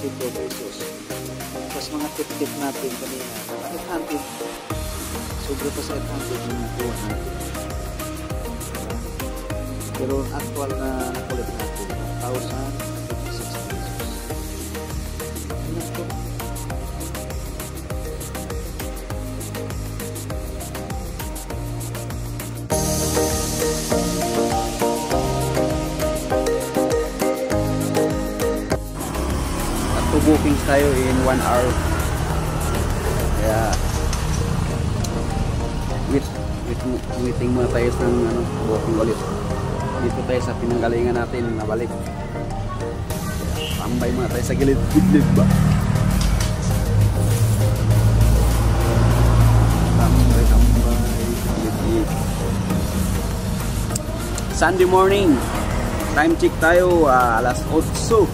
82 pesos. Tapos mga tip-tip natin kanina, 800. Sobra pa sa 800 yung nakuha natin. Pero actual na nakulit natin, 1,056 pesos. Ano ito? Bookings tayo in 1 hour. Kaya waiting muna tayo sa booking ulit. Dito tayo sa pinanggalingan natin na balik. Tambay muna tayo sa gilid-gilid ba? Tambay sa gilid-gilid. Sunday morning. Time check tayo alas 8.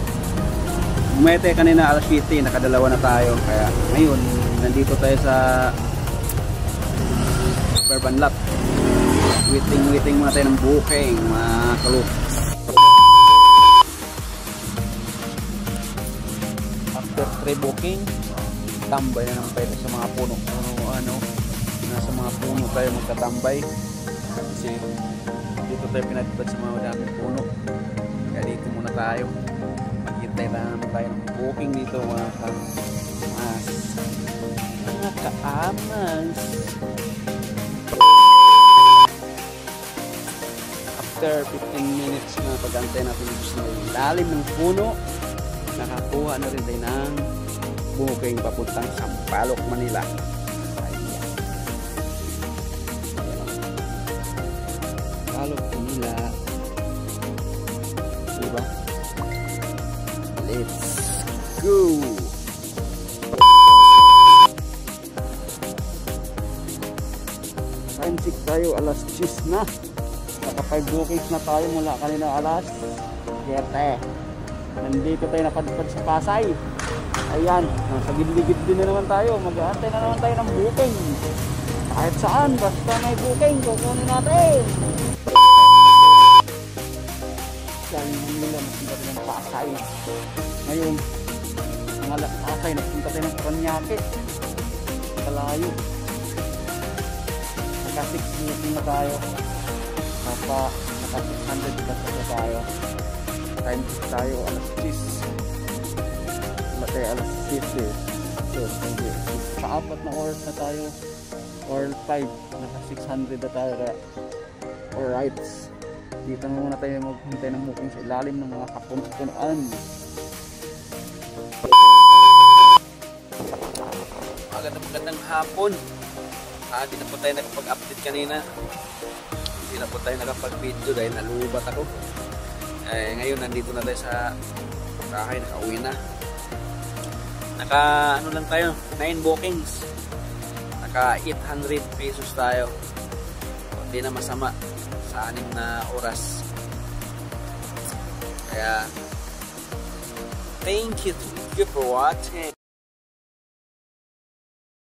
Bumete kanina alas 7, nakadalawa na tayo. Kaya ngayon, nandito tayo sa Urban Lot. Waiting muna tayo ng booking, mga kalup. After 3 booking, tambay na naman tayo sa mga puno. Nasa mga puno tayo magtatambay. Kasi dito tayo pinagpad sa mga daming puno. Kaya dito muna tayo. Maghintay na naman tayo ng booking dito mga kaamas. After 15 minutes na pag-antay natin sa ilalim ng puno, nakakuha na rin tayo ng booking papuntang Sampaloc, Manila. Ayan. Sampaloc, Manila. Diba? Let's go! Time check tayo, alas 10 na. Naka 5 bookings na tayo mula kanina alas 7. Nandito tayo napadpad sa Pasay. Ayan, nasa gilid-gilid din na naman tayo. Mag-aantay na naman tayo ng booking. Kahit saan, basta may booking, kukunin natin. Dahil nila, napunta tayo ng Pasay. Ngayon, mga Pasay, napunta tayo ng Paranaque. Kalayo. Naka 6 booking na tayo. Naka 600 plus na tayo. Time check tayo, alas 10. Matay alas 7. So, sa 4 na oras na tayo. Or 5, naka 600 na tayo. Alright. Dito na muna tayo maghintay ng booking sa ilalim ng mga kapuntuan. Magandang hapon. Hindi na po tayo nakapag-update kanina. Hindi na po tayo nakapag-video dahil nalubat ako. Ngayon nandito na tayo sa bahay, nakauwi na. Ano lang tayo, 9 bookings. Naka 800 pesos tayo. Hindi na masama sa 6 na oras. Kaya thank you for watching.